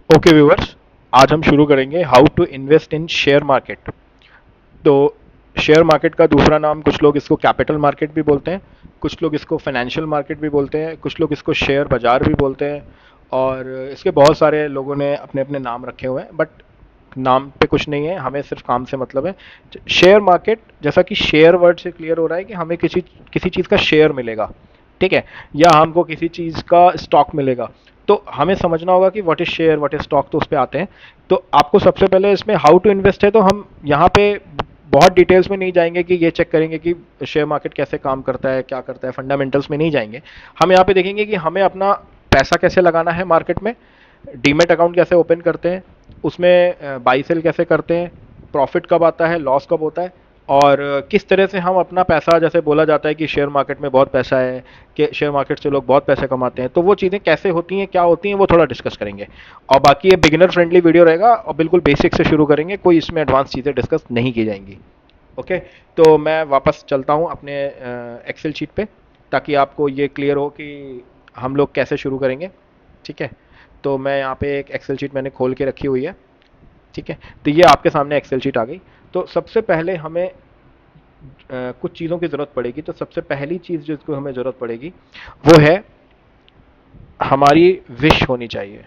Okay viewers, आज हम शुरू करेंगे how to invest in share market. तो शेयर मार्केट का दूसरा नाम कुछ लोग इसको कैपिटल मार्केट भी बोलते हैं, कुछ लोग इसको फाइनेंशियल मार्केट भी बोलते हैं, कुछ लोग इसको शेयर बाजार भी बोलते हैं। और इसके बहुत सारे लोगों ने अपने अपने नाम रखे हुए हैं, बट नाम पे कुछ नहीं है, हमें सिर्फ काम से मतलब है। शेयर मार्केट, जैसा कि शेयर वर्ड से क्लियर हो रहा है कि हमें किसी किसी चीज़ का शेयर मिलेगा, ठीक है, या हमको किसी चीज़ का स्टॉक मिलेगा। तो हमें समझना होगा कि what is share, what is stock, तो उस पर आते हैं। तो आपको सबसे पहले इसमें हाउ टू इन्वेस्ट है, तो हम यहाँ पे बहुत डिटेल्स में नहीं जाएंगे कि ये चेक करेंगे कि शेयर मार्केट कैसे काम करता है, क्या करता है, फंडामेंटल्स में नहीं जाएंगे। हम यहाँ पे देखेंगे कि हमें अपना पैसा कैसे लगाना है मार्केट में, डीमेट अकाउंट कैसे ओपन करते हैं, उसमें बाई सेल कैसे करते हैं, प्रॉफिट कब आता है, लॉस कब होता है, और किस तरह से हम अपना पैसा, जैसे बोला जाता है कि शेयर मार्केट में बहुत पैसा है, कि शेयर मार्केट से लोग बहुत पैसे कमाते हैं, तो वो चीज़ें कैसे होती हैं, क्या होती हैं, वो थोड़ा डिस्कस करेंगे। और बाकी ये बिगिनर फ्रेंडली वीडियो रहेगा और बिल्कुल बेसिक से शुरू करेंगे, कोई इसमें एडवांस चीज़ें डिस्कस नहीं की जाएंगी। ओके, तो मैं वापस चलता हूँ अपने एक्सेल शीट पे, ताकि आपको ये क्लियर हो कि हम लोग कैसे शुरू करेंगे। ठीक है, तो मैं यहाँ पे एक एक्सेल शीट मैंने खोल के रखी हुई है। ठीक है, तो ये आपके सामने एक्सेल शीट आ गई। तो सबसे पहले हमें कुछ चीज़ों की ज़रूरत पड़ेगी। तो सबसे पहली चीज़ जिसको हमें ज़रूरत पड़ेगी वो है, हमारी विश होनी चाहिए।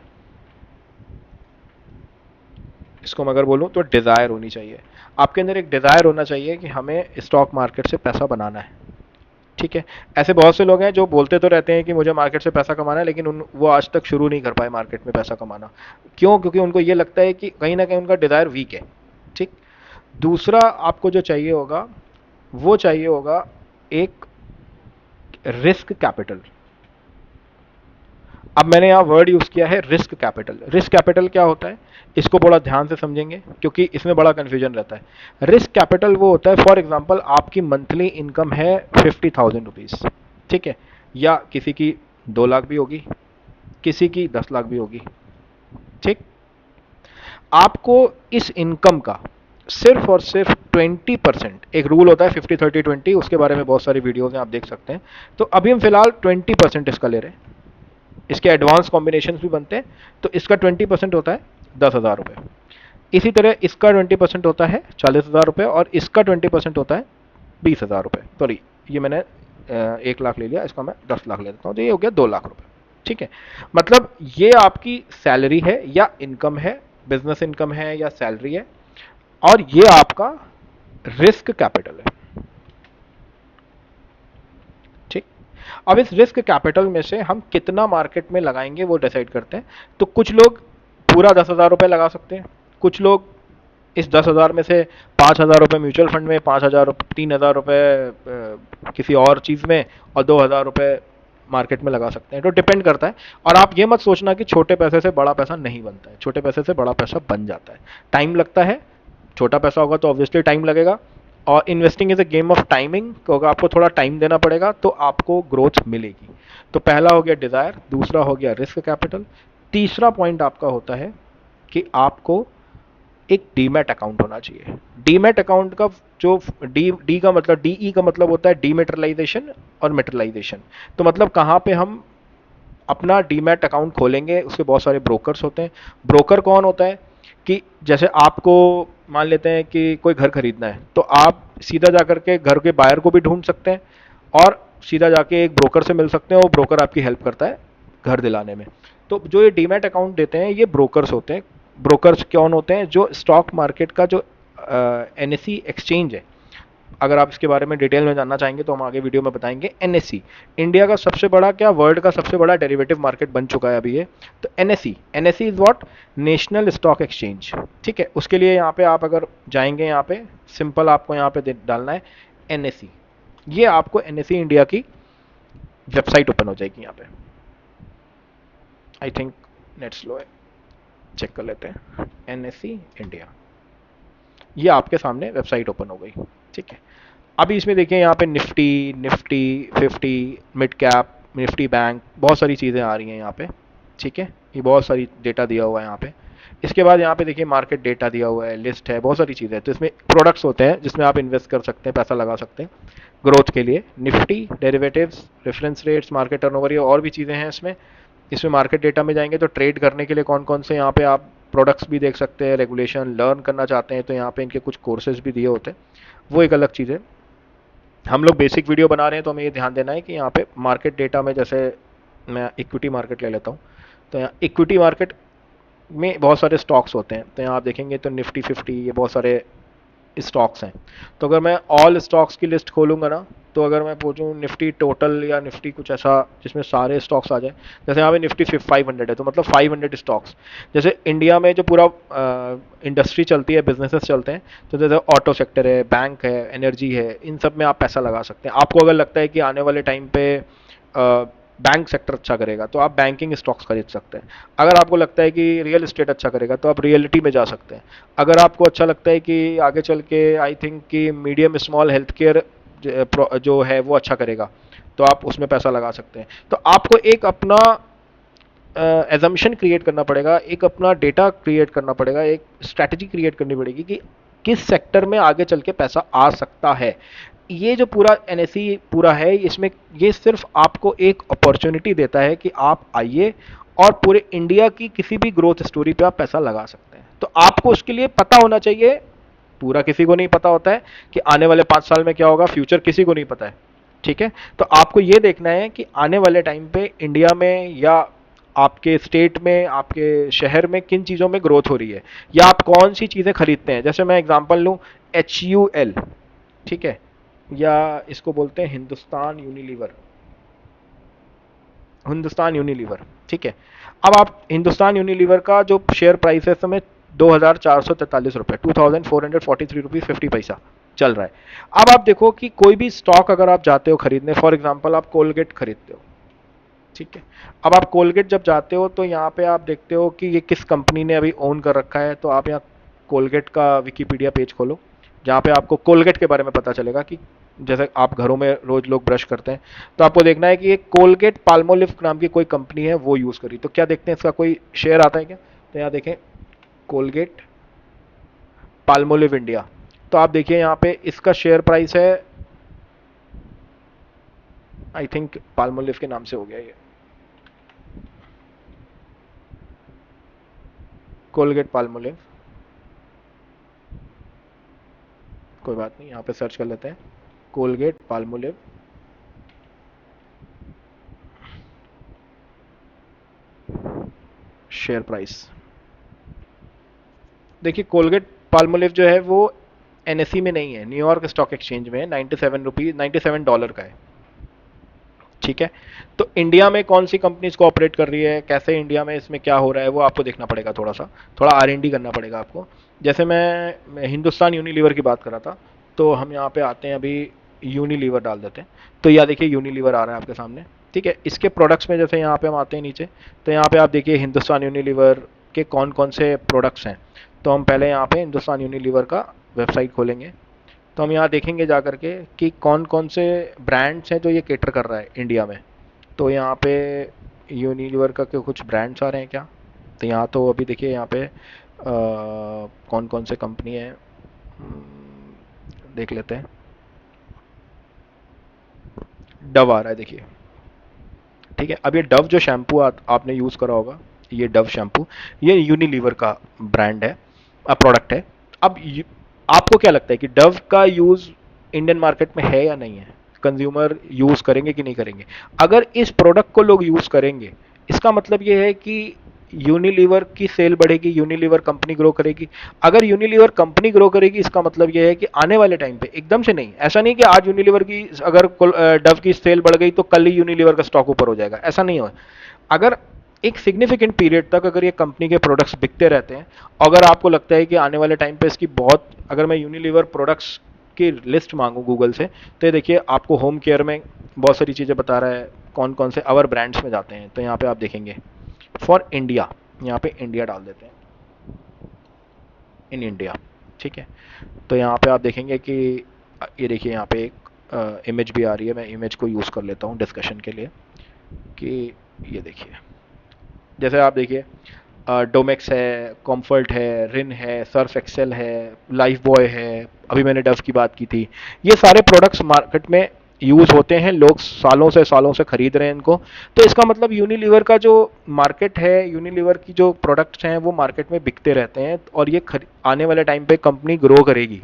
इसको मैं अगर बोलूँ तो डिज़ायर होनी चाहिए। आपके अंदर एक डिज़ायर होना चाहिए कि हमें स्टॉक मार्केट से पैसा बनाना है। ठीक है, ऐसे बहुत से लोग हैं जो बोलते तो रहते हैं कि मुझे मार्केट से पैसा कमाना है, लेकिन वो आज तक शुरू नहीं कर पाए मार्केट में पैसा कमाना। क्यों? क्योंकि उनको ये लगता है कि कहीं ना कहीं उनका डिज़ायर वीक है। ठीक। दूसरा आपको जो चाहिए होगा, वो चाहिए होगा एक रिस्क कैपिटल। अब मैंने यहाँ वर्ड यूज किया है रिस्क कैपिटल। रिस्क कैपिटल क्या होता है, इसको बड़ा ध्यान से समझेंगे क्योंकि इसमें बड़ा कंफ्यूजन रहता है। रिस्क कैपिटल वो होता है, फॉर एग्जांपल आपकी मंथली इनकम है 50,000 रुपीज, ठीक है, या किसी की 2 लाख भी होगी, किसी की 10 लाख भी होगी। ठीक। आपको इस इनकम का सिर्फ और सिर्फ 20%, एक रूल होता है 50 30 20, उसके बारे में बहुत सारी वीडियोज हैं, आप देख सकते हैं। तो अभी हम फिलहाल 20% इसका ले रहे हैं। इसके एडवांस कॉम्बिनेशन भी बनते हैं। तो इसका 20% होता है 10,000 रुपये। इसी तरह इसका 20% होता है 40,000 रुपये, और इसका 20% होता है 20,000 रुपये। सॉरी, ये मैंने 1 लाख ले लिया, इसका मैं 10 लाख ले देता हूँ, तो ये हो गया 2 लाख रुपये। ठीक है, मतलब ये आपकी सैलरी है या इनकम है, बिजनेस इनकम है या सैलरी है, और ये आपका रिस्क कैपिटल है। ठीक। अब इस रिस्क कैपिटल में से हम कितना मार्केट में लगाएंगे वो डिसाइड करते हैं। तो कुछ लोग पूरा 10,000 रुपये लगा सकते हैं, कुछ लोग इस 10,000 में से 5,000 रुपये म्यूचुअल फंड में, 5,000 रुपये, 3,000 रुपये किसी और चीज़ में, और 2,000 रुपये मार्केट में लगा सकते हैं। तो डिपेंड करता है। और आप ये मत सोचना कि छोटे पैसे से बड़ा पैसा नहीं बनता है, छोटे पैसे से बड़ा पैसा बन जाता है। टाइम लगता है, छोटा पैसा होगा तो ऑब्वियसली टाइम लगेगा। और investing is a game of timing, क्योंकि आपको थोड़ा टाइम देना पड़ेगा तो आपको ग्रोथ मिलेगी। तो पहला हो गया डिजायर, दूसरा हो गया रिस्क कैपिटल, तीसरा पॉइंट आपका होता है कि आपको एक डीमैट अकाउंट होना चाहिए। डीमैट अकाउंट का जो डी डी का मतलब, डीई का मतलब होता है डीमेटरलाइजेशन और मेटरलाइजेशन। तो मतलब कहाँ पे हम अपना डीमैट अकाउंट खोलेंगे, उसके बहुत सारे ब्रोकर्स होते हैं। ब्रोकर कौन होता है कि जैसे आपको मान लेते हैं कि कोई घर खरीदना है, तो आप सीधा जाकर के घर के बायर को भी ढूंढ सकते हैं, और सीधा जाके एक ब्रोकर से मिल सकते हैं, वो ब्रोकर आपकी हेल्प करता है घर दिलाने में। तो जो ये डीमैट अकाउंट देते हैं ये ब्रोकर्स होते हैं। ब्रोकर्स कौन होते हैं? जो स्टॉक मार्केट का जो एनएसई एक्सचेंज है, अगर आप इसके बारे में डिटेल में जानना चाहेंगे तो हम आगे वीडियो में बताएंगे। एनएसई इंडिया का सबसे बड़ा, क्या वर्ल्ड का सबसे बड़ा डेरिवेटिव मार्केट बन चुका है अभी ये। तो NSE, NSE is what, national stock exchange. ठीक है, उसके लिए यहाँ पे आप अगर जाएंगे, यहाँ पे सिंपल आपको यहाँ पे डालना है एनएसई। ये आपको एनएसई इंडिया की वेबसाइट ओपन हो जाएगी यहाँ पे। आई थिंक नेट स्लो है, चेक कर लेते हैं। एनएसई इंडिया, ये आपके सामने वेबसाइट ओपन हो गई। ठीक है, अभी इसमें देखिए यहाँ पे Nifty, Nifty 50, mid cap, Nifty bank, बहुत सारी चीज़ें आ रही हैं यहाँ पे। ठीक है, ये बहुत सारी डेटा दिया हुआ है यहाँ पे। इसके बाद यहाँ पे देखिए मार्केट डेटा दिया हुआ है, लिस्ट है, बहुत सारी चीज़ें हैं। तो इसमें प्रोडक्ट्स होते हैं जिसमें आप इन्वेस्ट कर सकते हैं, पैसा लगा सकते हैं ग्रोथ के लिए। Nifty, derivatives, reference rates, market turnover, ये और भी चीज़ें हैं इसमें। इसमें मार्केट डेटा में जाएंगे तो ट्रेड करने के लिए कौन कौन से यहाँ पे आप प्रोडक्ट्स भी देख सकते हैं, रेगुलेशन लर्न करना चाहते हैं तो यहाँ पे इनके कुछ कोर्सेज भी दिए होते हैं, वो एक अलग चीज़ है। हम लोग बेसिक वीडियो बना रहे हैं तो हमें ये ध्यान देना है कि यहाँ पे मार्केट डेटा में, जैसे मैं इक्विटी मार्केट ले लेता हूँ, तो यहाँ इक्विटी मार्केट में बहुत सारे स्टॉक्स होते हैं, तो यहाँ आप देखेंगे तो निफ्टी 50, ये बहुत सारे स्टॉक्स हैं। तो अगर मैं ऑल स्टॉक्स की लिस्ट खोलूंगा ना, तो अगर मैं पूछूं निफ्टी टोटल या निफ्टी कुछ ऐसा जिसमें सारे स्टॉक्स आ जाए, जैसे यहाँ पे निफ्टी 500 है तो मतलब 500 स्टॉक्स। जैसे इंडिया में जो पूरा इंडस्ट्री चलती है, बिजनेसेस चलते हैं, तो जैसे ऑटो सेक्टर है, बैंक है, एनर्जी है, इन सब में आप पैसा लगा सकते हैं। आपको अगर लगता है कि आने वाले टाइम पे बैंक सेक्टर अच्छा करेगा तो आप बैंकिंग स्टॉक्स खरीद सकते हैं। अगर आपको लगता है कि रियल एस्टेट अच्छा करेगा तो आप रियलिटी में जा सकते हैं। अगर आपको अच्छा लगता है कि आगे चल के आई थिंक कि मीडियम स्मॉल हेल्थ केयर जो है वो अच्छा करेगा, तो आप उसमें पैसा लगा सकते हैं। तो आपको एक अपना एजम्पशन क्रिएट करना पड़ेगा, एक अपना डेटा क्रिएट करना पड़ेगा, एक स्ट्रैटेजी क्रिएट करनी पड़ेगी कि किस सेक्टर में आगे चल के पैसा आ सकता है। ये जो पूरा एनएसई पूरा है, इसमें ये सिर्फ आपको एक अपॉर्चुनिटी देता है कि आप आइए और पूरे इंडिया की किसी भी ग्रोथ स्टोरी पे आप पैसा लगा सकते हैं। तो आपको उसके लिए पता होना चाहिए, पूरा किसी को नहीं पता होता है कि आने वाले 5 साल में क्या होगा, फ्यूचर किसी को नहीं पता है। ठीक है, तो आपको ये देखना है कि आने वाले टाइम पे इंडिया में या आपके स्टेट में, आपके शहर में किन चीज़ों में ग्रोथ हो रही है, या आप कौन सी चीज़ें खरीदते हैं। जैसे मैं एग्जांपल लूँ, HUL, ठीक है, या इसको बोलते हैं हिंदुस्तान यूनिलीवर, ठीक है। अब आप हिंदुस्तान यूनिलीवर का जो शेयर प्राइस है इस समय 2,443 रुपये, 2,443 रुपीज़ 50 पैसा चल रहा है। अब आप देखो कि कोई भी स्टॉक अगर आप जाते हो खरीदने, फॉर एग्जांपल आप कोलगेट खरीदते हो, ठीक है। अब आप कोलगेट जब जाते हो तो यहाँ पे आप देखते हो कि ये किस कंपनी ने अभी ओन कर रखा है, तो आप यहाँ कोलगेट का विकीपीडिया पेज खोलो, जहाँ पे आपको कोलगेट के बारे में पता चलेगा कि जैसे आप घरों में रोज लोग ब्रश करते हैं, तो आपको देखना है कि एक कोलगेट पाल्मोलिव नाम की कोई कंपनी है वो यूज़ करी, तो क्या देखते हैं इसका कोई शेयर आता है क्या। तो यहाँ देखें, कोलगेट पाल्मोलिव इंडिया, तो आप देखिए यहाँ पे इसका शेयर प्राइस है, आई थिंक पाल्मोलिव के नाम से हो गया ये, कोलगेट पाल्मोलिव, कोई बात नहीं, यहाँ पे सर्च कर लेते हैं कोलगेट पाल्मोलिव। शेयर प्राइस देखिए, कोलगेट पाल्मोलिव जो है वो एनएसई में नहीं है, न्यूयॉर्क स्टॉक एक्सचेंज में है, 97 डॉलर का है, ठीक है। तो इंडिया में कौन सी कंपनीज को ऑपरेट कर रही है, कैसे इंडिया में इसमें क्या हो रहा है, वो आपको देखना पड़ेगा, थोड़ा R&D करना पड़ेगा आपको। जैसे मैं हिंदुस्तान यूनिलीवर की बात कर रहा था, तो हम यहाँ पे आते हैं, अभी यूनिलीवर डाल देते हैं, तो यह देखिए यूनिलीवर आ रहा है आपके सामने, ठीक है। इसके प्रोडक्ट्स में जैसे यहाँ पे हम आते हैं नीचे, तो यहाँ पे आप देखिए हिंदुस्तान यूनिलीवर के कौन कौन से प्रोडक्ट्स हैं। तो हम पहले यहाँ पे हिंदुस्तान यूनिलीवर का वेबसाइट खोलेंगे, तो हम यहाँ देखेंगे जा करके कि कौन कौन से ब्रांड्स हैं जो ये केटर कर रहा है इंडिया में। तो यहाँ पे यूनिलीवर का के कुछ ब्रांड्स आ रहे हैं क्या, तो यहाँ तो अभी देखिए यहाँ पे कौन कौन से कंपनी है, देख लेते हैं। डव आ रहा है देखिए, ठीक है। अब ये डव जो शैम्पू आपने यूज़ करा होगा, ये डव शैम्पू, ये यूनिलीवर का ब्रांड है, प्रोडक्ट है। अब आपको क्या लगता है कि डव का यूज़ इंडियन मार्केट में है या नहीं है, कंज्यूमर यूज़ करेंगे कि नहीं करेंगे। अगर इस प्रोडक्ट को लोग यूज़ करेंगे, इसका मतलब ये है कि यूनिलीवर की सेल बढ़ेगी, यूनिलीवर कंपनी ग्रो करेगी। अगर यूनिलीवर कंपनी ग्रो करेगी, इसका मतलब ये है कि आने वाले टाइम पे, एकदम से नहीं, ऐसा नहीं कि आज यूनिलीवर की अगर डव की सेल बढ़ गई तो कल ही यूनिलीवर का स्टॉक ऊपर हो जाएगा, ऐसा नहीं हो। अगर एक सिग्निफिकेंट पीरियड तक अगर ये कंपनी के प्रोडक्ट्स बिकते रहते हैं, अगर आपको लगता है कि आने वाले टाइम पे इसकी बहुत, अगर मैं यूनिलीवर प्रोडक्ट्स की लिस्ट मांगू गूगल से, तो ये देखिए आपको होम केयर में बहुत सारी चीज़ें बता रहा है, कौन कौन से अवर ब्रांड्स में जाते हैं। तो यहाँ पे आप देखेंगे फॉर इंडिया, यहाँ पे इंडिया डाल देते हैं, इन इंडिया, ठीक है। तो यहाँ पे आप देखेंगे कि ये देखिए यहाँ पे एक इमेज भी आ रही है, मैं इमेज को यूज़ कर लेता हूँ डिस्कशन के लिए, कि ये देखिए, जैसे आप देखिए डोमेक्स है, कॉम्फर्ट है, रिन है, सर्फ एक्सेल है, लाइफ बॉय है, अभी मैंने डव की बात की थी, ये सारे प्रोडक्ट्स मार्केट में यूज़ होते हैं, लोग सालों से खरीद रहे हैं इनको। तो इसका मतलब यूनिलीवर का जो मार्केट है, यूनिलीवर की जो प्रोडक्ट्स हैं वो मार्केट में बिकते रहते हैं, और ये आने वाले टाइम पे कंपनी ग्रो करेगी।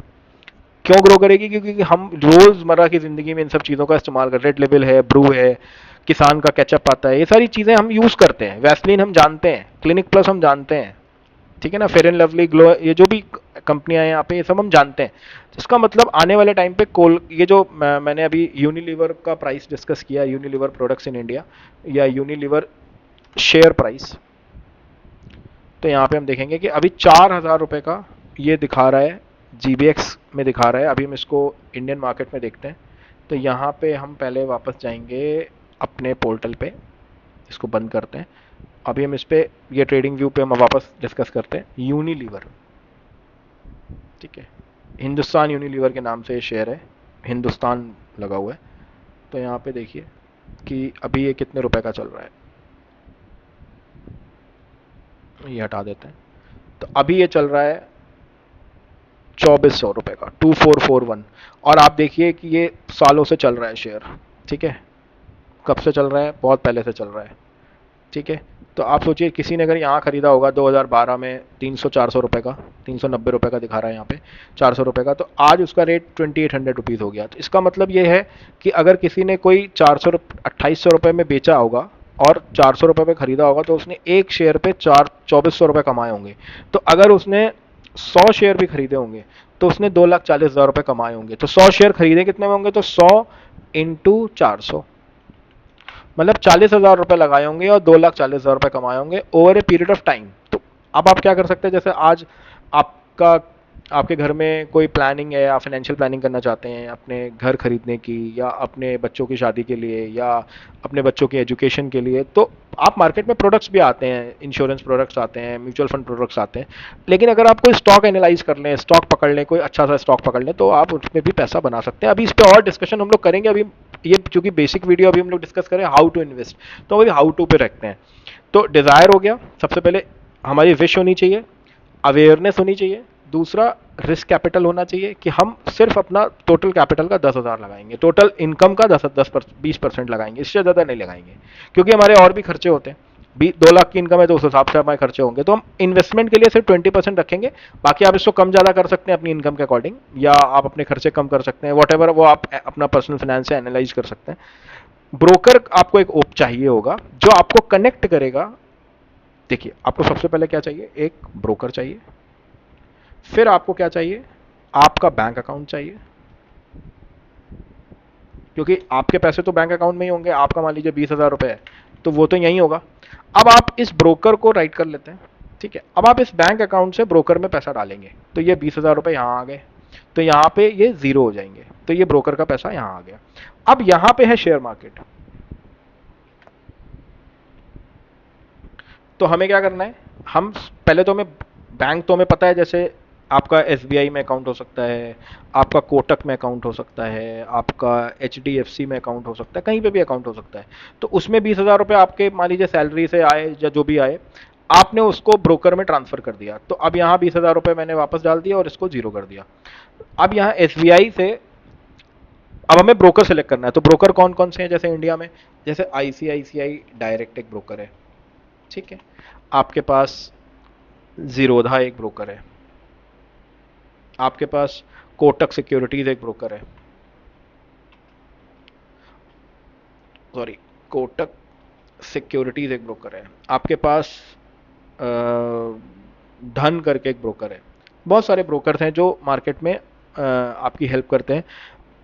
क्यों ग्रो करेगी? क्योंकि हम रोजमर्रा की जिंदगी में इन सब चीज़ों का इस्तेमाल कर, रेड लेबल है, ब्रू है, किसान का केचप आता है, ये सारी चीज़ें हम यूज़ करते हैं। वैसलीन हम जानते हैं, क्लिनिक प्लस हम जानते हैं, ठीक है ना, फेयर एंड लवली, ग्लो, ये जो भी कंपनियां हैं यहाँ पे, ये सब हम जानते हैं। तो इसका मतलब आने वाले टाइम पे कोल, ये जो मैंने अभी यूनिलीवर का प्राइस डिस्कस किया, यूनिलीवर प्रोडक्ट्स इन इंडिया या यूनिलीवर शेयर प्राइस, तो यहाँ पे हम देखेंगे कि अभी 4,000 रुपये का ये दिखा रहा है, जीबीएक्स में दिखा रहा है। अभी हम इसको इंडियन मार्केट में देखते हैं। तो यहाँ पे हम पहले वापस जाएंगे अपने पोर्टल पे, इसको बंद करते हैं। अभी हम इस पे, ये ट्रेडिंग व्यू पे हम वापस डिस्कस करते हैं। यूनिलीवर, ठीक है, हिंदुस्तान यूनिलीवर के नाम से ये शेयर है, हिंदुस्तान लगा हुआ है। तो यहाँ पे देखिए कि अभी ये कितने रुपए का चल रहा है, ये हटा देते हैं। तो अभी ये चल रहा है 2400 रुपये का, 2441। और आप देखिए कि ये सालों से चल रहा है शेयर, ठीक है। कब से चल रहा है? बहुत पहले से चल रहा है, ठीक है। तो आप सोचिए किसी ने अगर यहाँ खरीदा होगा 2012 में 300-400 रुपये का, 390 रुपये का दिखा रहा है यहाँ पे, 400 रुपये का, तो आज उसका रेट 2800 रुपीज़ हो गया। तो इसका मतलब ये है कि अगर किसी ने कोई 2800 रुपये में बेचा होगा और 400 रुपये में खरीदा होगा, तो उसने एक शेयर पे 2400 रुपये कमाए होंगे। तो अगर उसने 100 शेयर भी खरीदे होंगे तो उसने 2,40,000 रुपये कमाए होंगे। तो 100 शेयर खरीदे कितने में होंगे? तो 100 × 400, मतलब 40,000 रुपये लगाए होंगे और 2,40,000 रुपये कमाए होंगे over a period of time. तो अब आप क्या कर सकते हैं, जैसे आज आपका, आपके घर में कोई प्लानिंग है, आप फाइनेंशियल प्लानिंग करना चाहते हैं अपने घर खरीदने की, या अपने बच्चों की शादी के लिए, या अपने बच्चों की एजुकेशन के लिए, तो आप मार्केट में प्रोडक्ट्स भी आते हैं, इंश्योरेंस प्रोडक्ट्स आते हैं, म्यूचुअल फंड प्रोडक्ट्स आते हैं। लेकिन अगर आप कोई स्टॉक एनालाइज कर लें, स्टॉक पकड़ लें, कोई अच्छा सा स्टॉक पकड़ लें, तो आप उसमें भी पैसा बना सकते हैं। अभी इस पर और डिस्कशन हम लोग करेंगे। अभी ये चूंकि बेसिक वीडियो अभी हम लोग डिस्कस करें हाउ टू इन्वेस्ट, तो अभी हाउ टू पे रखते हैं। तो डिजायर हो गया, सबसे पहले हमारी विश होनी चाहिए, अवेयरनेस होनी चाहिए, दूसरा रिस्क कैपिटल होना चाहिए कि हम सिर्फ अपना टोटल कैपिटल का 10,000 लगाएंगे, टोटल इनकम का 20% लगाएंगे, इससे ज़्यादा नहीं लगाएंगे, क्योंकि हमारे और भी खर्चे होते हैं। 2 लाख की इनकम है तो उस हिसाब से हमारे खर्चे होंगे, तो हम इन्वेस्टमेंट के लिए सिर्फ 20% रखेंगे। बाकी आप इसको कम ज़्यादा कर सकते हैं अपनी इनकम के अकॉर्डिंग, या आप अपने खर्चे कम कर सकते हैं, वॉट एवर, वो आप अपना पर्सनल फाइनेंस से एनालाइज कर सकते हैं। ब्रोकर आपको एक ओप चाहिए होगा जो आपको कनेक्ट करेगा। देखिए आपको सबसे पहले क्या चाहिए, एक ब्रोकर चाहिए, फिर आपको क्या चाहिए, आपका बैंक अकाउंट चाहिए, क्योंकि आपके पैसे तो बैंक अकाउंट में ही होंगे। आपका मान लीजिए 20,000 रुपये है तो वो तो यहीं होगा। अब आप इस ब्रोकर को राइट कर लेते हैं, ठीक है। अब आप इस बैंक अकाउंट से ब्रोकर में पैसा डालेंगे, तो ये 20,000 रुपये यहाँ आ गए, तो यहाँ पे ये जीरो हो जाएंगे, तो ये ब्रोकर का पैसा यहाँ आ गया। अब यहाँ पे है शेयर मार्केट, तो हमें क्या करना है, हम पहले तो हमें बैंक, तो हमें पता है, जैसे आपका एसबीआई में अकाउंट हो सकता है, आपका कोटक में अकाउंट हो सकता है, आपका एचडीएफसी में अकाउंट हो सकता है, कहीं पे भी अकाउंट हो सकता है। तो उसमें 20,000 रुपये आपके मान लीजिए सैलरी से आए या जो भी आए, आपने उसको ब्रोकर में ट्रांसफर कर दिया, तो अब यहाँ 20,000 रुपये मैंने वापस डाल दिया और इसको जीरो कर दिया। अब यहाँ एसबीआई से अब हमें ब्रोकर सेलेक्ट करना है। तो ब्रोकर कौन कौन से हैं, जैसे इंडिया में, जैसे आईसीआईसीआई डायरेक्ट एक ब्रोकर है, ठीक है। आपके पास जीरोधा एक ब्रोकर है, आपके पास कोटक सिक्योरिटीज एक ब्रोकर है, सॉरी, कोटक सिक्योरिटीज एक ब्रोकर है, आपके पास धन करके एक ब्रोकर है। बहुत सारे ब्रोकर्स हैं जो मार्केट में आपकी हेल्प करते हैं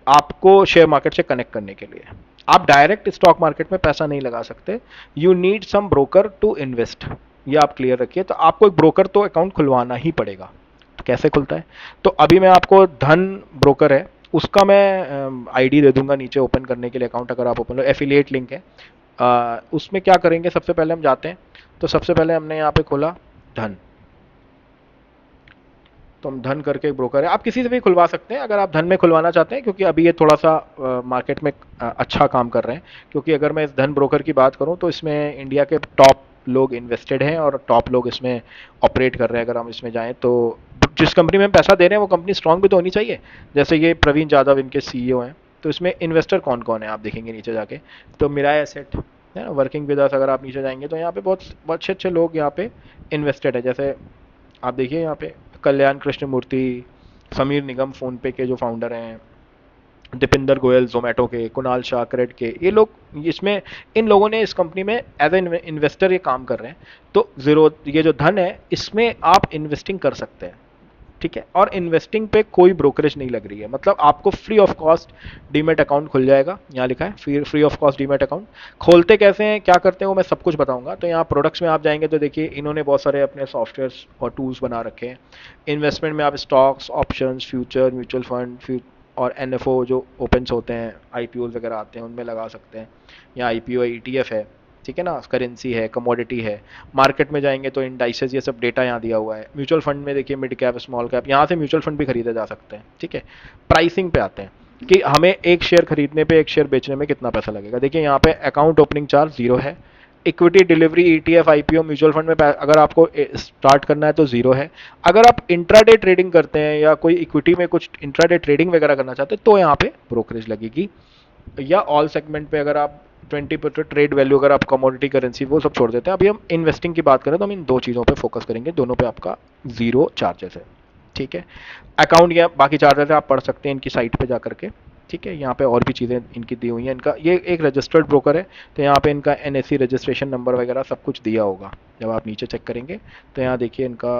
आपको शेयर मार्केट से कनेक्ट करने के लिए। आप डायरेक्ट स्टॉक मार्केट में पैसा नहीं लगा सकते, you need some broker to invest, ये आप क्लियर रखिए। तो आपको एक ब्रोकर तो अकाउंट खुलवाना ही पड़ेगा। तो कैसे खुलता है, तो अभी मैं आपको धन ब्रोकर है उसका मैं आईडी दे दूंगा नीचे ओपन करने के लिए अकाउंट, अगर आप ओपन, एफिलिएट लिंक है। उसमें क्या करेंगे, सबसे पहले हम जाते हैं, तो सबसे पहले हमने यहाँ पे खोला धन, तो हम धन करके एक ब्रोकर है, आप किसी से भी खुलवा सकते हैं अगर आप धन में खुलवाना चाहते हैं, क्योंकि अभी ये थोड़ा सा मार्केट में अच्छा काम कर रहे हैं। क्योंकि अगर मैं इस धन ब्रोकर की बात करूं तो इसमें इंडिया के टॉप लोग इन्वेस्टेड हैं और टॉप लोग इसमें ऑपरेट कर रहे हैं। अगर हम इसमें जाएं तो जिस कंपनी में हम पैसा दे रहे हैं वो कंपनी स्ट्रांग भी तो होनी चाहिए। जैसे ये प्रवीण जाधव इनके सीईओ हैं, तो इसमें इन्वेस्टर कौन कौन है आप देखेंगे नीचे जाके, तो मिराय एसेट है ना, वर्किंग विद अस, अगर आप नीचे जाएंगे तो यहाँ पे बहुत बहुत अच्छे अच्छे लोग यहाँ पे इन्वेस्टेड है। जैसे आप देखिए यहाँ पे कल्याण कृष्ण मूर्ति, समीर निगम फ़ोन पे के जो फाउंडर हैं, दीपिंदर गोयल जोमेटो के, कुणाल शाह क्रेड के, ये लोग इसमें, इन लोगों ने इस कंपनी में एज ए इन्वेस्टर ये काम कर रहे हैं। तो जीरो, ये जो धन है इसमें आप इन्वेस्टिंग कर सकते हैं, ठीक है। और इन्वेस्टिंग पे कोई ब्रोकरेज नहीं लग रही है, मतलब आपको free of cost demat account खुल जाएगा, यहाँ लिखा है free of cost demat account. खोलते कैसे हैं, क्या करते हैं, वो मैं सब कुछ बताऊंगा। तो यहाँ प्रोडक्ट्स में आप जाएंगे तो देखिए इन्होंने बहुत सारे अपने सॉफ्टवेयर और टूल्स बना रखे हैं। इन्वेस्टमेंट में आप stocks, options, future, mutual fund और एनएफओ जो ओपन्स होते हैं, आईपीओ वगैरह आते हैं, उनमें लगा सकते हैं। यहाँ आईपीओ ईटीएफ है, ठीक है ना, करेंसी है, कमोडिटी है। मार्केट में जाएंगे तो इंडाइसेस, ये सब डेटा यहाँ दिया हुआ है। म्यूचुअल फंड में देखिए मिड कैप, स्मॉल कैप, यहाँ से म्यूचुअल फंड भी खरीदे जा सकते हैं, ठीक है। प्राइसिंग पे आते हैं कि हमें एक शेयर खरीदने पे एक शेयर बेचने में कितना पैसा लगेगा। देखिए यहाँ पे अकाउंट ओपनिंग चार्ज 0 है। Equity delivery, ETF, IPO, mutual fund में अगर आपको स्टार्ट करना है तो 0 है। अगर आप इंट्राडे ट्रेडिंग करते हैं या कोई इक्विटी में कुछ इंट्राडे ट्रेडिंग वगैरह करना चाहते हैं तो यहाँ पे ब्रोकरेज लगेगी। या ऑल सेगमेंट पे अगर आप 20% ट्रेड वैल्यू, अगर आप कमोडिटी, करेंसी, वो सब छोड़ देते हैं। अभी हम इन्वेस्टिंग की बात करें तो हम इन दो चीज़ों पे फोकस करेंगे, दोनों पे आपका 0 चार्जेस है, ठीक है। अकाउंट या बाकी चार्जेस है आप पढ़ सकते हैं इनकी साइट पे जा करके, ठीक है। यहाँ पे और भी चीज़ें इनकी दी हुई हैं। इनका ये एक रजिस्टर्ड ब्रोकर है, तो यहाँ पे इनका एनएससी रजिस्ट्रेशन नंबर वगैरह सब कुछ दिया होगा। जब आप नीचे चेक करेंगे तो यहाँ देखिए इनका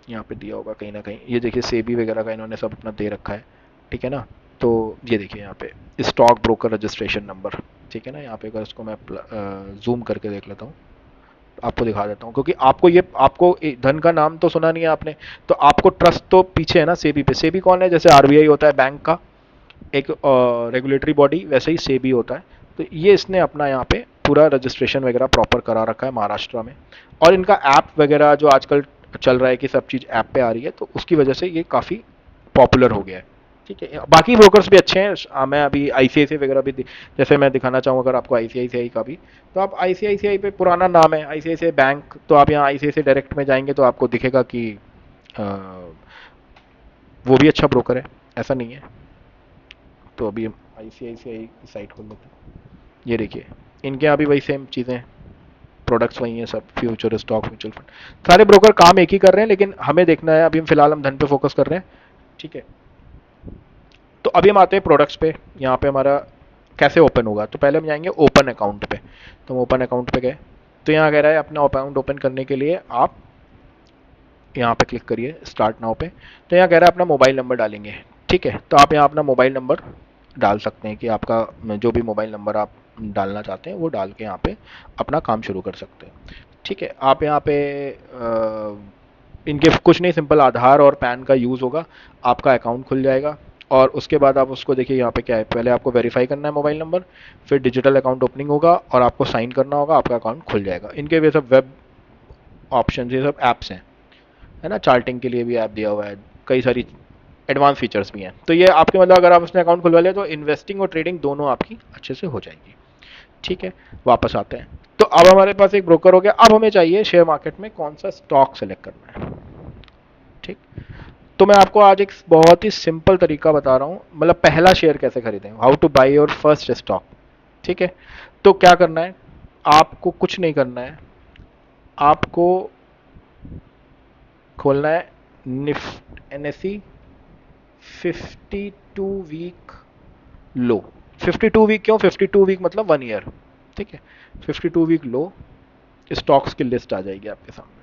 यहाँ पे दिया होगा कहीं ना कहीं, ये देखिए सेबी वगैरह का इन्होंने सब अपना दे रखा है, ठीक है ना। तो ये देखिए यहाँ पे स्टॉक ब्रोकर रजिस्ट्रेशन नंबर, ठीक है ना। यहाँ पे अगर इसको मैं जूम करके देख लेता हूँ, आपको दिखा देता हूँ, क्योंकि आपको धन का नाम तो सुना नहीं है आपने, तो आपको ट्रस्ट तो पीछे है ना सेबी पे। सेबी कौन है, जैसे आरबीआई होता है बैंक का एक रेगुलेटरी बॉडी, वैसे ही सेबी होता है। तो ये इसने अपना यहाँ पे पूरा रजिस्ट्रेशन वगैरह प्रॉपर करा रखा है महाराष्ट्र में। और इनका ऐप वगैरह जो आजकल चल रहा है कि सब चीज़ ऐप पे आ रही है, तो उसकी वजह से ये काफ़ी पॉपुलर हो गया है, ठीक है। बाकी ब्रोकर्स भी अच्छे हैं। मैं अभी आईसीआईसीआई वगैरह भी जैसे मैं दिखाना चाहूँ अगर आपको आईसीआईसीआई का भी, तो आप आईसीआईसीआई पे पुराना नाम है आईसीआईसीआई बैंक, तो आप यहाँ आईसीआईसीआई डायरेक्ट में जाएंगे तो आपको दिखेगा कि अ, वो भी अच्छा ब्रोकर है, ऐसा नहीं है। तो अभी हम आईसीआईसीआई की साइट खोल लेते हैं। ये देखिए इनके यहाँ भी वही सेम चीज़ें, प्रोडक्ट्स वही हैं सब, फ्यूचर, स्टॉक, म्यूचुअल फंड, सारे ब्रोकर काम एक ही कर रहे हैं, लेकिन हमें देखना है अभी, हम फिलहाल हम धन पे फोकस कर रहे हैं, ठीक है। तो अभी हम आते हैं प्रोडक्ट्स पे। यहाँ पे हमारा कैसे ओपन होगा, तो पहले हम जाएंगे ओपन अकाउंट पे। तो हम ओपन अकाउंट पे गए, तो यहाँ कह रहा है अपना अकाउंट ओपन करने के लिए आप यहाँ पे क्लिक करिए स्टार्ट नाउ पे। तो यहाँ कह रहा है अपना मोबाइल नंबर डालेंगे, ठीक है। तो आप यहाँ अपना मोबाइल नंबर डाल सकते हैं कि आपका जो भी मोबाइल नंबर आप डालना चाहते हैं वो डाल के यहाँ पे अपना काम शुरू कर सकते हैं, ठीक है। आप यहाँ पे इनके कुछ नहीं, सिंपल आधार और पैन का यूज़ होगा, आपका अकाउंट खुल जाएगा। और उसके बाद आप उसको देखिए यहाँ पे क्या है, पहले आपको वेरीफाई करना है मोबाइल नंबर, फिर डिजिटल अकाउंट ओपनिंग होगा और आपको साइन करना होगा, आपका अकाउंट खुल जाएगा। इनके ये सब वेब ऑप्शन, ये सब ऐप्स हैं, है ना। चार्टिंग के लिए भी ऐप दिया हुआ है, कई सारी एडवांस फीचर्स भी हैं। तो ये आपके मतलब अगर आप उसने अकाउंट खुलवा लिया तो इन्वेस्टिंग और ट्रेडिंग दोनों आपकी अच्छे से हो जाएगी, ठीक है। वापस आते हैं, तो अब हमारे पास एक ब्रोकर हो गया। अब हमें चाहिए शेयर मार्केट में कौन सा स्टॉक सेलेक्ट करना है, ठीक। तो मैं आपको आज एक बहुत ही सिंपल तरीका बता रहा हूँ, मतलब पहला शेयर कैसे खरीदें, how two by your first stock, ठीक है। तो क्या करना है, आपको कुछ नहीं करना है, आपको खोलना है Nifty NSC 52 week low. 52 week क्यों, 52 वीक मतलब 1 ईयर, ठीक है। 52 वीक लो, स्टॉक्स की लिस्ट आ जाएगी आपके सामने,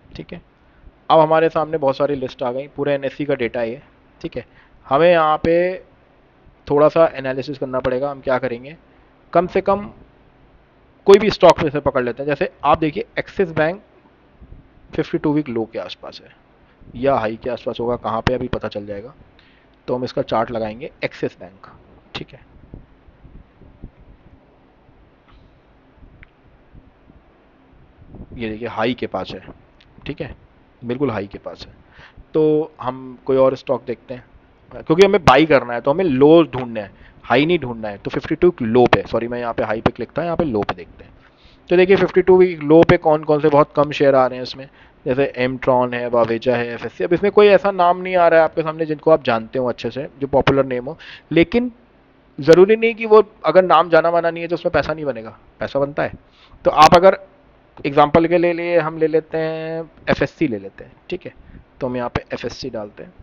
ठीक है। अब हमारे सामने बहुत सारी लिस्ट आ गई, पूरे एनएससी का डेटा है ये, ठीक है। हमें यहाँ पे थोड़ा सा एनालिसिस करना पड़ेगा। हम क्या करेंगे, कम से कम कोई भी स्टॉक में से पकड़ लेते हैं। जैसे आप देखिए एक्सिस बैंक 52 वीक लो के आसपास है या हाई के आसपास होगा, कहाँ पे अभी पता चल जाएगा। तो हम इसका चार्ट लगाएंगे एक्सिस बैंक, ठीक है। ये देखिए हाई के पास है, ठीक है, बिल्कुल हाई के पास है। तो हम कोई और स्टॉक देखते हैं, क्योंकि हमें बाई करना है तो हमें लो ढूंढना है, हाई नहीं ढूंढना है। तो 52 लो पे, सॉरी मैं यहाँ पे हाई पे क्लिक था, यहाँ पे लो पे देखते हैं। तो देखिए 52 वीक लो पे कौन कौन से बहुत कम शेयर आ रहे हैं इसमें। जैसे एमट्रॉन है, वावेजा है, एफएससी। अब इसमें कोई ऐसा नाम नहीं आ रहा है आपके सामने जिनको आप जानते हो अच्छे से, जो पॉपुलर नेम हो, लेकिन ज़रूरी नहीं कि वो अगर नाम जाना माना नहीं है तो उसमें पैसा नहीं बनेगा, पैसा बनता है। तो आप अगर एग्जाम्पल के लिए हम ले लेते हैं एफएससी ले लेते हैं, ठीक है। तो हम यहाँ पे एफएससी डालते हैं।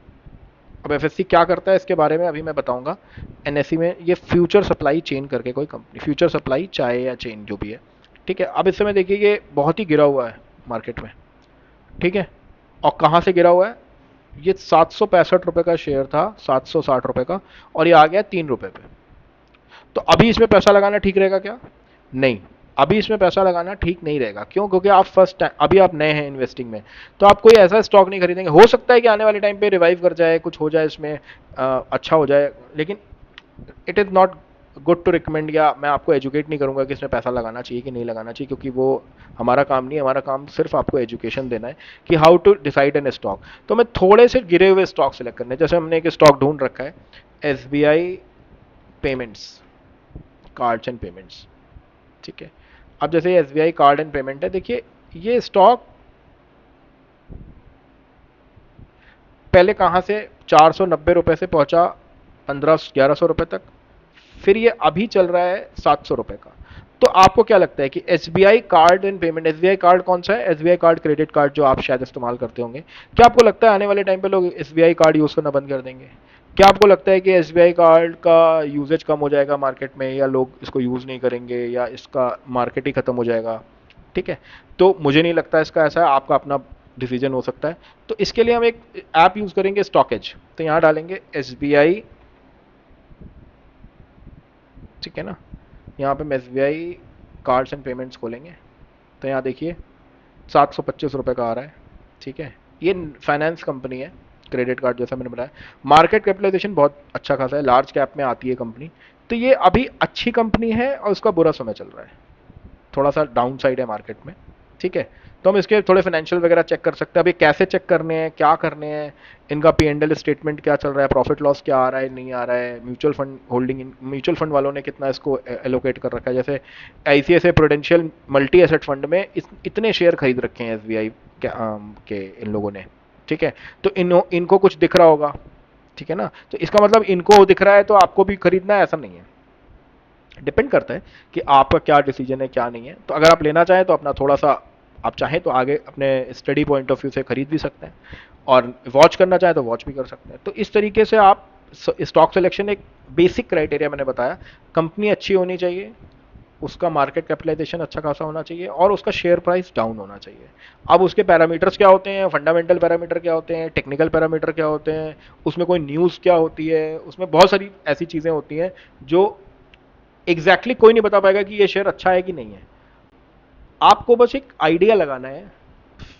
अब एफएससी क्या करता है इसके बारे में अभी मैं बताऊंगा। एनएससी में ये फ्यूचर सप्लाई चेन करके कोई कंपनी, फ्यूचर सप्लाई चाहे या चेन जो भी है, ठीक है। अब इस समय देखिए ये बहुत ही गिरा हुआ है मार्केट में, ठीक है। और कहाँ से गिरा हुआ है, ये 765 रुपये का शेयर था, 760 रुपये का, और ये आ गया 3 रुपये पे। तो अभी इसमें पैसा लगाना ठीक रहेगा क्या? नहीं, अभी इसमें पैसा लगाना ठीक नहीं रहेगा। क्यों? क्योंकि आप फर्स्ट टाइम, अभी आप नए हैं इन्वेस्टिंग में, तो आप कोई ऐसा स्टॉक नहीं खरीदेंगे। हो सकता है कि आने वाले टाइम पे रिवाइव कर जाए, कुछ हो जाए इसमें, अच्छा हो जाए, लेकिन it is not good to recommend, या मैं आपको एजुकेट नहीं करूंगा कि इसमें पैसा लगाना चाहिए कि नहीं लगाना चाहिए, क्योंकि वो हमारा काम नहीं है। हमारा काम सिर्फ आपको एजुकेशन देना है कि how to decide an stock. तो मैं थोड़े से गिरे हुए स्टॉक सेलेक्ट करने, जैसे हमने एक स्टॉक ढूंढ रखा है, SBI payments, cards and payments, ठीक है। अब जैसे एसबीआई कार्ड एंड पेमेंट है, देखिए ये स्टॉक पहले कहाँ से 490 रुपये से पहुंचा 1100 रुपये तक, फिर ये अभी चल रहा है 700 रुपये का। तो आपको क्या लगता है कि SBI card and payment, SBI card कौन सा है? एसबीआई कार्ड क्रेडिट कार्ड जो आप शायद इस्तेमाल करते होंगे। क्या आपको लगता है आने वाले टाइम पे लोग एसबीआई कार्ड यूज़ करना बंद कर देंगे? क्या आपको लगता है कि एसबीआई कार्ड का यूजेज कम हो जाएगा मार्केट में, या लोग इसको यूज़ नहीं करेंगे, या इसका मार्केट ही खत्म हो जाएगा? ठीक है। तो मुझे नहीं लगता इसका ऐसा है, आपका अपना डिसीजन हो सकता है। तो इसके लिए हम एक ऐप यूज़ करेंगे, स्टॉकेज। तो यहाँ डालेंगे एसबीआई, ठीक है ना। यहाँ पे हम एसबीआई कार्ड्स एंड पेमेंट्स खोलेंगे, तो यहाँ देखिए 725 रुपये का आ रहा है, ठीक है। ये फाइनेंस कंपनी है, क्रेडिट कार्ड जैसा मैंने बताया। मार्केट कैपिटलाइजेशन बहुत अच्छा खासा है, लार्ज कैप में आती है कंपनी। तो ये अभी अच्छी कंपनी है और उसका बुरा समय चल रहा है, थोड़ा सा डाउन साइड है मार्केट में, ठीक है। तो हम इसके थोड़े फाइनेंशियल वगैरह चेक कर सकते हैं। अभी कैसे चेक करने हैं, क्या करने हैं, इनका P&L स्टेटमेंट क्या चल रहा है, प्रॉफिट लॉस क्या आ रहा है, नहीं आ रहा है, mutual fund holding, mutual fund वालों ने कितना इसको एलोकेट कर रखा है। जैसे ICICI prudential multi asset fund में इतने शेयर खरीद रखे हैं एसबीआई के इन लोगों ने, ठीक है। तो इनको कुछ दिख रहा होगा, ठीक है ना। तो इसका मतलब इनको दिख रहा है तो आपको भी खरीदना है, ऐसा नहीं है। डिपेंड करता है कि आपका क्या डिसीजन है, क्या नहीं है। तो अगर आप लेना चाहें तो अपना थोड़ा सा, आप चाहें तो आगे अपने स्टडी पॉइंट ऑफ व्यू से खरीद भी सकते हैं, और वॉच करना चाहें तो वॉच भी कर सकते हैं। तो इस तरीके से आप स्टॉक सिलेक्शन, एक बेसिक क्राइटेरिया मैंने बताया, कंपनी अच्छी होनी चाहिए, उसका मार्केट कैपिटलाइजेशन अच्छा खासा होना चाहिए, और उसका शेयर प्राइस डाउन होना चाहिए। अब उसके पैरामीटर्स क्या होते हैं, फंडामेंटल पैरामीटर क्या होते हैं, टेक्निकल पैरामीटर क्या होते हैं, उसमें कोई न्यूज़ क्या होती है, उसमें बहुत सारी ऐसी चीज़ें होती हैं जो एग्जैक्टली कोई नहीं बता पाएगा कि ये शेयर अच्छा है कि नहीं है। आपको बस एक आइडिया लगाना है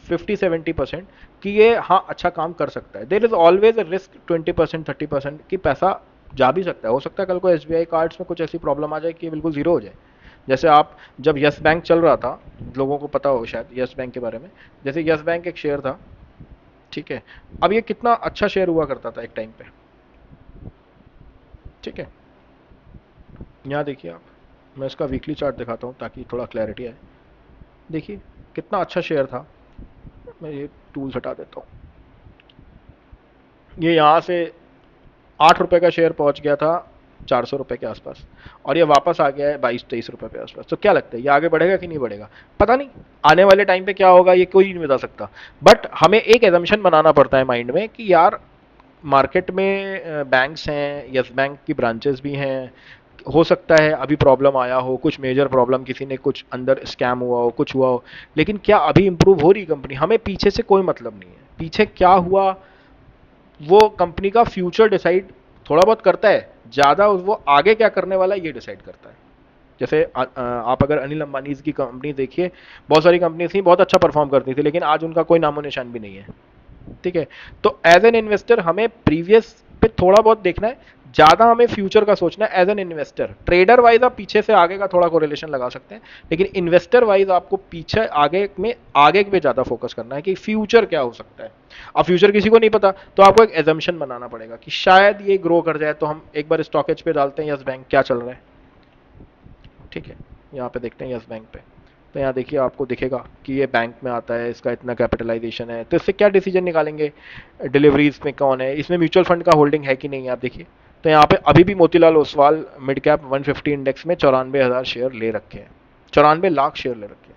50-70% कि ये हाँ अच्छा काम कर सकता है। There is always a risk 20% 30% कि पैसा जा भी सकता है। हो सकता है कल को एसबीआई कार्ड्स में कुछ ऐसी प्रॉब्लम आ जाए कि बिल्कुल जीरो हो जाए। जैसे आप, जब यस बैंक चल रहा था, लोगों को पता हो शायद यस बैंक के बारे में। जैसे यस बैंक एक शेयर था, ठीक है। अब ये कितना अच्छा शेयर हुआ करता था एक टाइम पे, ठीक है। यहाँ देखिए आप, मैं इसका वीकली चार्ट दिखाता हूँ ताकि थोड़ा क्लैरिटी आए। देखिए कितना अच्छा शेयर था। मैं ये टूल्स हटा देता हूँ। ये यहाँ से 8 रुपये का शेयर पहुँच गया था 400 रुपये के आसपास, और ये वापस आ गया है 22-23 रुपये के आसपास। तो क्या लगता है ये आगे बढ़ेगा कि नहीं बढ़ेगा? पता नहीं, आने वाले टाइम पे क्या होगा ये कोई नहीं बता सकता। बट हमें एक एजम्पशन बनाना पड़ता है माइंड में कि यार मार्केट में बैंक्स हैं, यस बैंक की ब्रांचेस भी हैं, हो सकता है अभी प्रॉब्लम आया हो, कुछ मेजर प्रॉब्लम, किसी ने कुछ अंदर स्कैम हुआ हो, कुछ हुआ हो, लेकिन क्या अभी इंप्रूव हो रही कंपनी? हमें पीछे से कोई मतलब नहीं है, पीछे क्या हुआ वो कंपनी का फ्यूचर डिसाइड थोड़ा बहुत करता है, ज़्यादा वो आगे क्या करने वाला है ये डिसाइड करता है। जैसे आप अगर अनिल अंबानी की कंपनी देखिए, बहुत सारी कंपनी थी बहुत अच्छा परफॉर्म करती थी, लेकिन आज उनका कोई नामो निशान भी नहीं है, ठीक है। तो एज एन इन्वेस्टर हमें प्रीवियस पे थोड़ा बहुत देखना है, ज्यादा हमें फ्यूचर का सोचना है। As an investor, trader wise आप पीछे से आगे का थोड़ा कोरिलेशन लगा सकते हैं, लेकिन इन्वेस्टर वाइज आपको पीछे आगे में, आगे पे ज्यादा फोकस करना है कि फ्यूचर क्या हो सकता है। अब फ्यूचर किसी को नहीं पता, तो आपको एक एजम्पशन बनाना पड़ेगा कि शायद ये ग्रो कर जाए। तो हम एक बार स्टॉकेज पे डालते हैं यस बैंक क्या चल रहा है, ठीक है। यहाँ पे देखते हैं यस बैंक पे, तो यहाँ देखिए आपको दिखेगा कि ये बैंक में आता है, इसका इतना कैपिटलाइजेशन है, तो इससे क्या डिसीजन निकालेंगे, डिलीवरीज में कौन है, इसमें म्यूचुअल फंड का होल्डिंग है कि नहीं, आप देखिए। तो यहाँ पे अभी भी Motilal Oswal mid cap 150 index में 94,000 शेयर ले रखे हैं, 94 लाख शेयर ले रखे हैं,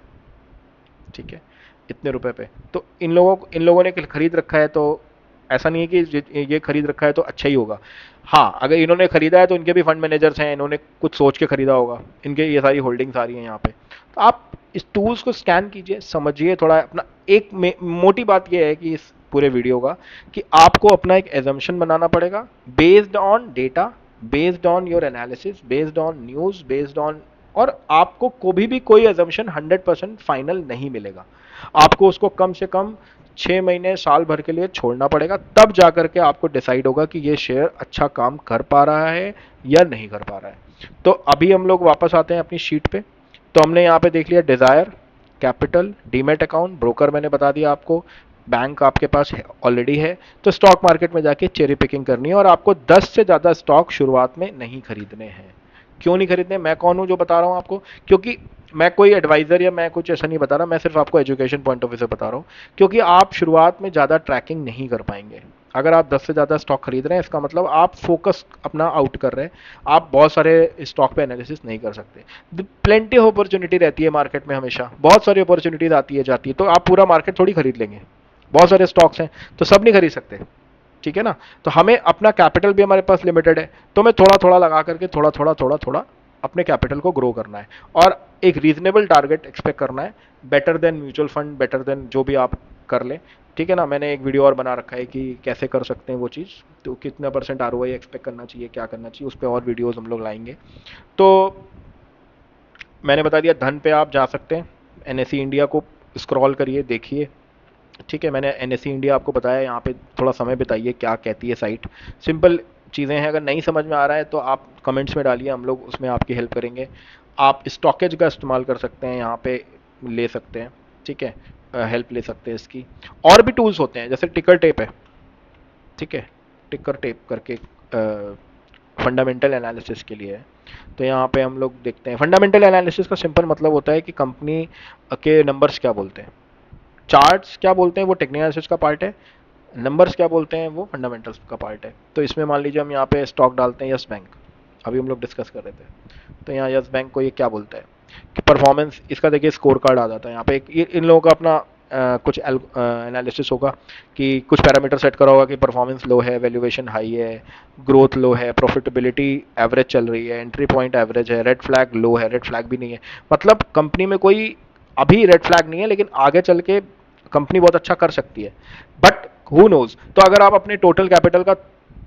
ठीक है, इतने रुपए पे। तो इन लोगों ने खरीद रखा है, तो ऐसा नहीं है कि ये खरीद रखा है तो अच्छा ही होगा। हाँ, अगर इन्होंने खरीदा है तो इनके भी फंड मैनेजर्स हैं, इन्होंने कुछ सोच के खरीदा होगा, इनके ये सारी होल्डिंग्स आ रही हैं यहाँ पे। तो आप इस टूल्स को स्कैन कीजिए, समझिए थोड़ा अपना। एक मोटी बात ये है कि इस पूरे वीडियो का, कि आपको अपना एक एजम्पशन बनाना पड़ेगा based on data, based on your analysis, based on news, based on, और आपको कभी भी कोई एजम्पशन 100% फाइनल नहीं मिलेगा। आपको उसको कम से कम 6 महीने साल भर के लिए छोड़ना पड़ेगा, तब जाकर के आपको डिसाइड होगा कि ये शेयर अच्छा काम कर पा रहा है या नहीं कर पा रहा है। तो अभी हम लोग वापस आते हैं अपनी शीट पे। तो हमने यहाँ पे देख लिया desire, capital, demat account, broker मैंने बता दिया आपको, बैंक आपके पास ऑलरेडी है। तो स्टॉक मार्केट में जाके चेरी पिकिंग करनी है, और आपको 10 से ज्यादा स्टॉक शुरुआत में नहीं खरीदने हैं। क्यों नहीं खरीदने, मैं कौन हूं जो बता रहा हूं आपको, क्योंकि मैं कोई एडवाइजर या मैं कुछ ऐसा नहीं बता रहा, मैं सिर्फ आपको एजुकेशन पॉइंट ऑफ व्यू से बता रहा हूं। क्योंकि आप शुरुआत में ज़्यादा ट्रैकिंग नहीं कर पाएंगे। अगर आप 10 से ज़्यादा स्टॉक खरीद रहे हैं, इसका मतलब आप फोकस अपना आउट कर रहे हैं, आप बहुत सारे स्टॉक पे एनालिसिस नहीं कर सकते। प्लेंटी ऑफ अपॉर्चुनिटी रहती है मार्केट में, हमेशा बहुत सारी अपॉर्चुनिटीज आती है जाती है, तो आप पूरा मार्केट थोड़ी खरीद लेंगे, बहुत सारे स्टॉक्स हैं तो सब नहीं खरीद सकते, ठीक है ना। तो हमें अपना कैपिटल भी हमारे पास लिमिटेड है, तो हमें थोड़ा थोड़ा लगा करके थोड़ा थोड़ा थोड़ा थोड़ा अपने कैपिटल को ग्रो करना है, और एक रीजनेबल टारगेट एक्सपेक्ट करना है, better than mutual fund, better than जो भी आप कर लें, ठीक है ना। मैंने एक वीडियो और बना रखा है कि कैसे कर सकते हैं वो चीज़, तो कितना % ROI एक्सपेक्ट करना चाहिए, क्या करना चाहिए, उस पर और वीडियोस हम लोग लाएंगे। तो मैंने बता दिया, धन पे आप जा सकते हैं, NSE इंडिया को स्क्रॉल करिए, देखिए, ठीक है। मैंने NSE इंडिया आपको बताया, यहाँ पे थोड़ा समय बिताइए, क्या कहती है साइट, सिंपल चीज़ें हैं। अगर नहीं समझ में आ रहा है तो आप कमेंट्स में डालिए, हम लोग उसमें आपकी हेल्प करेंगे। आप स्टॉकेज का इस्तेमाल कर सकते हैं, यहाँ पे ले सकते हैं, ठीक है, हेल्प ले सकते हैं इसकी। और भी टूल्स होते हैं, जैसे टिकर टेप है, ठीक है, टिकर टेप करके फंडामेंटल एनालिसिस के लिए है। तो यहाँ पे हम लोग देखते हैं, फंडामेंटल एनालिसिस का सिंपल मतलब होता है कि कंपनी के नंबर्स क्या बोलते हैं, चार्ट्स क्या बोलते हैं वो टेक्निकल एनालिसिस का पार्ट है, नंबर्स क्या बोलते हैं वो फंडामेंटल्स का पार्ट है। तो इसमें मान लीजिए हम यहाँ पे स्टॉक डालते हैं यस बैंक, अभी हम लोग डिस्कस कर रहे थे, तो यहाँ यस बैंक को ये क्या बोलता है कि परफॉर्मेंस, इसका देखिए स्कोर कार्ड आ जाता है यहाँ पे, इन लोगों का अपना कुछ एनालिसिस होगा कि कुछ पैरामीटर सेट करा होगा कि परफॉर्मेंस लो है, वैल्यूएशन हाई है, ग्रोथ लो है, प्रॉफिटेबिलिटी एवरेज चल रही है, एंट्री पॉइंट एवरेज है, रेड फ्लैग लो है, रेड फ्लैग भी नहीं है, मतलब कंपनी में कोई अभी रेड फ्लैग नहीं है, लेकिन आगे चल के कंपनी बहुत अच्छा कर सकती है, बट हु नोज। तो अगर आप अपने टोटल कैपिटल का,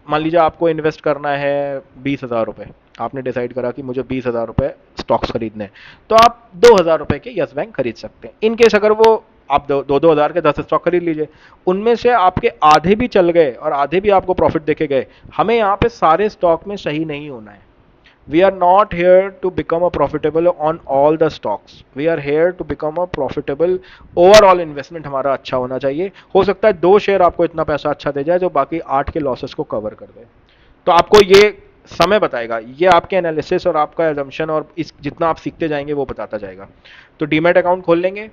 मान लीजिए आपको इन्वेस्ट करना है 20,000 रुपए, आपने डिसाइड करा कि मुझे 20,000 रुपए स्टॉक्स खरीदने हैं, तो आप 2,000 रुपए के यस बैंक खरीद सकते हैं। इन केस अगर वो आप 2,000 के 10 स्टॉक खरीद लीजिए, उनमें से आपके आधे भी चल गए और आधे भी आपको प्रॉफिट देके गए, हमें यहाँ पे सारे स्टॉक में सही नहीं होना है। We are not here to become a profitable on all the stocks. We are here to become a profitable overall investment, हमारा अच्छा होना चाहिए। हो सकता है 2 शेयर आपको इतना पैसा अच्छा दे जाए जो बाकी 8 के लॉसेस को कवर कर दे। तो आपको ये समय बताएगा, ये आपके एनालिसिस और आपका एजम्पशन और इस जितना आप सीखते जाएंगे वो बताता जाएगा। तो डीमैट अकाउंट खोल लेंगे,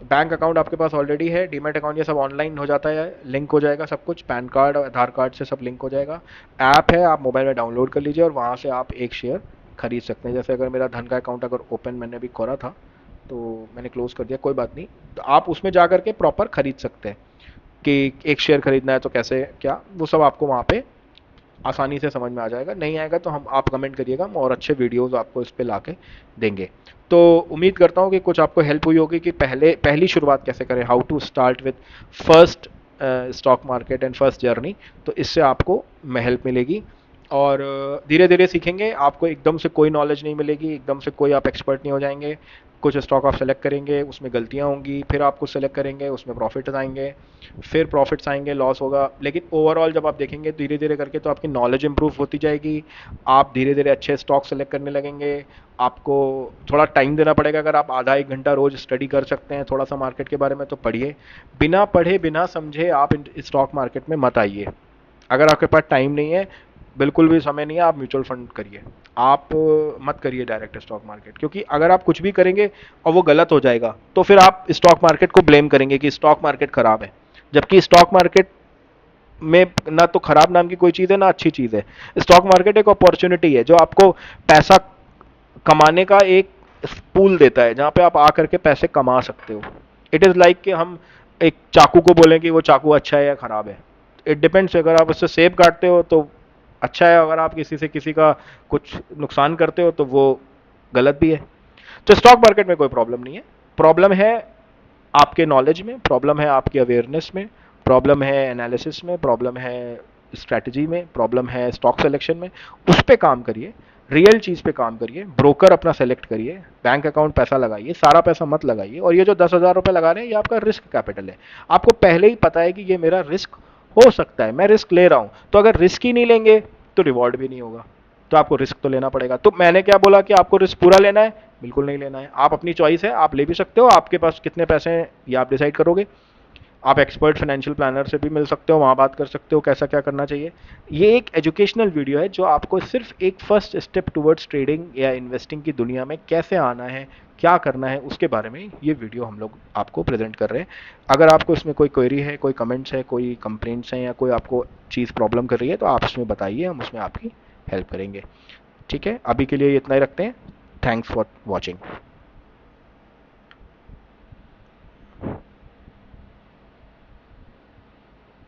बैंक अकाउंट आपके पास ऑलरेडी है, डीमैट अकाउंट ये सब ऑनलाइन हो जाता है, लिंक हो जाएगा सब कुछ, पैन कार्ड और आधार कार्ड से सब लिंक हो जाएगा। ऐप है, आप मोबाइल में डाउनलोड कर लीजिए और वहाँ से आप एक शेयर खरीद सकते हैं। जैसे अगर मेरा धन का अकाउंट अगर ओपन मैंने अभी करा था तो मैंने क्लोज कर दिया, कोई बात नहीं, तो आप उसमें जा करके प्रॉपर खरीद सकते हैं कि एक शेयर खरीदना है तो कैसे क्या, वो सब आपको वहाँ पे आसानी से समझ में आ जाएगा। नहीं आएगा तो हम आप कमेंट करिएगा, हम और अच्छे वीडियोस आपको इस पे लाके देंगे। तो उम्मीद करता हूँ कि कुछ आपको हेल्प हुई होगी कि पहली शुरुआत कैसे करें, how to start with first stock market and first journey. तो इससे आपको हेल्प मिलेगी और धीरे धीरे सीखेंगे, आपको एकदम से कोई नॉलेज नहीं मिलेगी, एकदम से कोई आप एक्सपर्ट नहीं हो जाएंगे। कुछ स्टॉक आप सेलेक्ट करेंगे, उसमें गलतियां होंगी, फिर आप कुछ सेलेक्ट करेंगे, उसमें प्रॉफिट्स आएंगे, फिर प्रॉफिट्स आएंगे, लॉस होगा, लेकिन ओवरऑल जब आप देखेंगे धीरे धीरे करके तो आपकी नॉलेज इंप्रूव होती जाएगी, आप धीरे धीरे अच्छे स्टॉक सेलेक्ट करने लगेंगे। आपको थोड़ा टाइम देना पड़ेगा, अगर आप आधा 1 घंटा रोज स्टडी कर सकते हैं थोड़ा सा मार्केट के बारे में तो पढ़िए, बिना पढ़े बिना समझे आप स्टॉक मार्केट में मत आइए। अगर आपके पास टाइम नहीं है, बिल्कुल भी समय नहीं है, आप म्यूचुअल फंड करिए। आप मत करिए डायरेक्ट स्टॉक मार्केट, क्योंकि अगर आप कुछ भी करेंगे और वो गलत हो जाएगा तो फिर आप स्टॉक मार्केट को ब्लेम करेंगे कि स्टॉक मार्केट खराब है, जबकि स्टॉक मार्केट में ना तो खराब नाम की कोई चीज़ है ना अच्छी चीज़ है। स्टॉक मार्केट एक अपॉर्चुनिटी है जो आपको पैसा कमाने का एक पूल देता है, जहाँ पे आप आ करके पैसे कमा सकते हो। इट इज़ लाइक कि हम एक चाकू को बोलें कि वो चाकू अच्छा है या ख़राब है। इट डिपेंड्स, अगर आप उससे सेब काटते हो तो अच्छा है, अगर आप किसी से किसी का कुछ नुकसान करते हो तो वो गलत भी है। तो स्टॉक मार्केट में कोई प्रॉब्लम नहीं है। प्रॉब्लम है आपके नॉलेज में, प्रॉब्लम है आपके अवेयरनेस में, प्रॉब्लम है एनालिसिस में, प्रॉब्लम है स्ट्रैटेजी में, प्रॉब्लम है स्टॉक सिलेक्शन में। उस पर काम करिए, रियल चीज़ पे काम करिए, ब्रोकर अपना सेलेक्ट करिए, बैंक अकाउंट पैसा लगाइए, सारा पैसा मत लगाइए। और ये जो 10,000 रुपये लगा रहे हैं, ये आपका रिस्क कैपिटल है। आपको पहले ही पता है कि ये मेरा रिस्क हो सकता है, मैं रिस्क ले रहा हूं। तो अगर रिस्क ही नहीं लेंगे तो रिवॉर्ड भी नहीं होगा। तो आपको रिस्क तो लेना पड़ेगा। तो मैंने क्या बोला कि आपको रिस्क पूरा लेना है? बिल्कुल नहीं लेना है। आप अपनी चॉइस है, आप ले भी सकते हो, आपके पास कितने पैसे हैं ये आप डिसाइड करोगे। आप एक्सपर्ट फाइनेंशियल प्लानर से भी मिल सकते हो, वहाँ बात कर सकते हो कैसा क्या करना चाहिए। ये एक एजुकेशनल वीडियो है जो आपको सिर्फ एक फर्स्ट स्टेप टुवर्ड्स ट्रेडिंग या इन्वेस्टिंग की दुनिया में कैसे आना है, क्या करना है, उसके बारे में ये वीडियो हम लोग आपको प्रेजेंट कर रहे हैं। अगर आपको इसमें कोई क्वेरी है, कोई कमेंट्स है, कोई कंप्लेंट्स हैं या कोई आपको चीज़ प्रॉब्लम कर रही है तो आप उसमें बताइए, हम उसमें आपकी हेल्प करेंगे। ठीक है, अभी के लिए इतना ही रखते हैं। Thanks for watching.